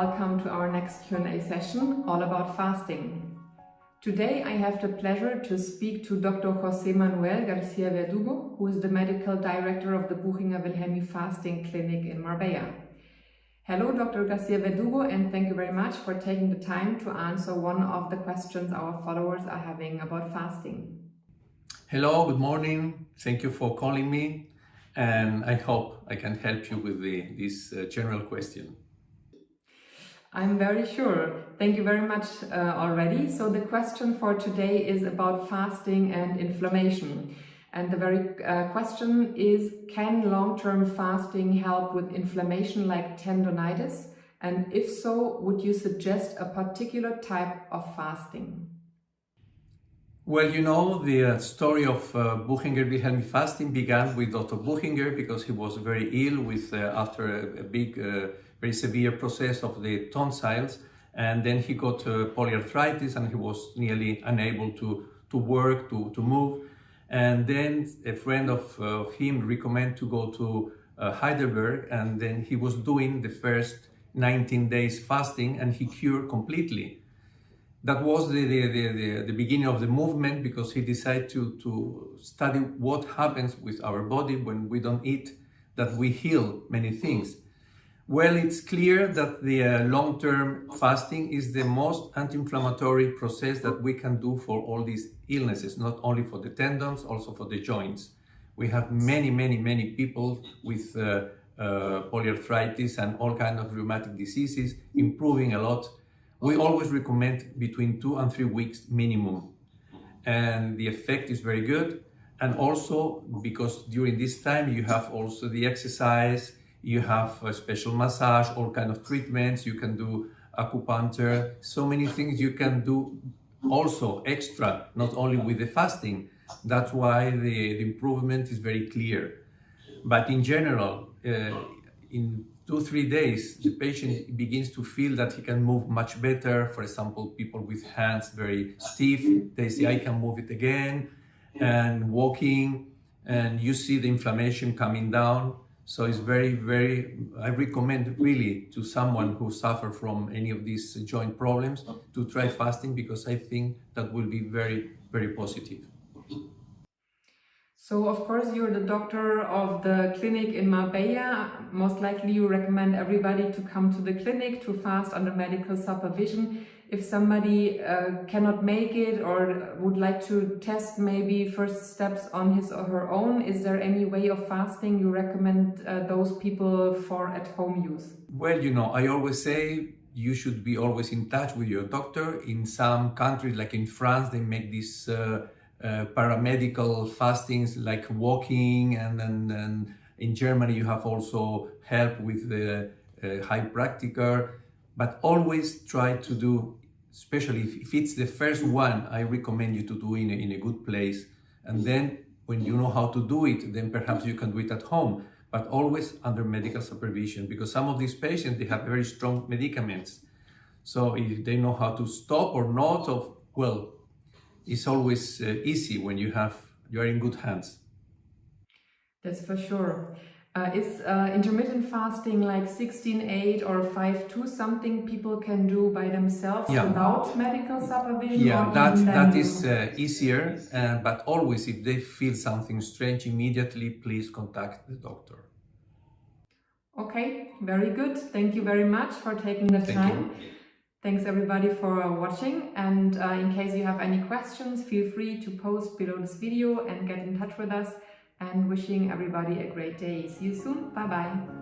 welcome to our next Q&A session all about fasting. Today I have the pleasure to speak to Dr. José Manuel García Verdugo, who is the medical director of the Buchinger Wilhelmi Fasting Clinic in Marbella. Hello Dr. García Verdugo, and thank you very much for taking the time to answer one of the questions our followers are having about fasting. Hello, good morning. Thank you for calling me, and I hope I can help you with this general question. I'm very sure. Thank you very much already. So the question for today is about fasting and inflammation. And the very question is, can long-term fasting help with inflammation like tendonitis? And if so, would you suggest a particular type of fasting? Well, you know, the story of Buchinger Wilhelmi fasting began with Dr. Buchinger because he was very ill with after a big, very severe process of the tonsils, and then he got polyarthritis and he was nearly unable to work, to move. And then a friend of him recommended to go to Heidelberg, and then he was doing the first 19 days fasting and he cured completely. That was the beginning of the movement, because he decided to study what happens with our body when we don't eat, that we heal many things. Well, it's clear that the long-term fasting is the most anti-inflammatory process that we can do for all these illnesses, not only for the tendons, also for the joints. We have many people with polyarthritis and all kinds of rheumatic diseases improving a lot. We always recommend between 2 and 3 weeks minimum, and the effect is very good. And also because during this time you have also the exercise, you have a special massage, all kind of treatments, you can do acupuncture, so many things you can do also extra, not only with the fasting. That's why the improvement is very clear. But in general, in 2-3 days, the patient begins to feel that he can move much better. For example, people with hands very stiff, they say, I can move it again, and walking, and you see the inflammation coming down. So it's I recommend really to someone who suffers from any of these joint problems to try fasting, because I think that will be very positive. So, of course, you're the doctor of the clinic in Marbella. Most likely you recommend everybody to come to the clinic to fast under medical supervision. If somebody cannot make it or would like to test maybe first steps on his or her own, is there any way of fasting you recommend those people for at-home use? Well, you know, I always say you should be always in touch with your doctor. In some countries, like in France, they make this paramedical fastings like walking, and in Germany you have also help with the chiropractor. But always try to do, especially if it's the first one, I recommend you to do in a good place. And then when you know how to do it, then perhaps you can do it at home, but always under medical supervision, because some of these patients, they have very strong medicaments. So if they know how to stop or not, well, it's always easy when you are in good hands. That's for sure. Is intermittent fasting like 16/8 or 5/2 something people can do by themselves without medical supervision? Yeah, that is easier, but always if they feel something strange immediately, please contact the doctor. Okay, very good. Thank you very much for taking the time. Thanks everybody for watching, and in case you have any questions, feel free to post below this video and get in touch with us, and wishing everybody a great day. See you soon. Bye bye.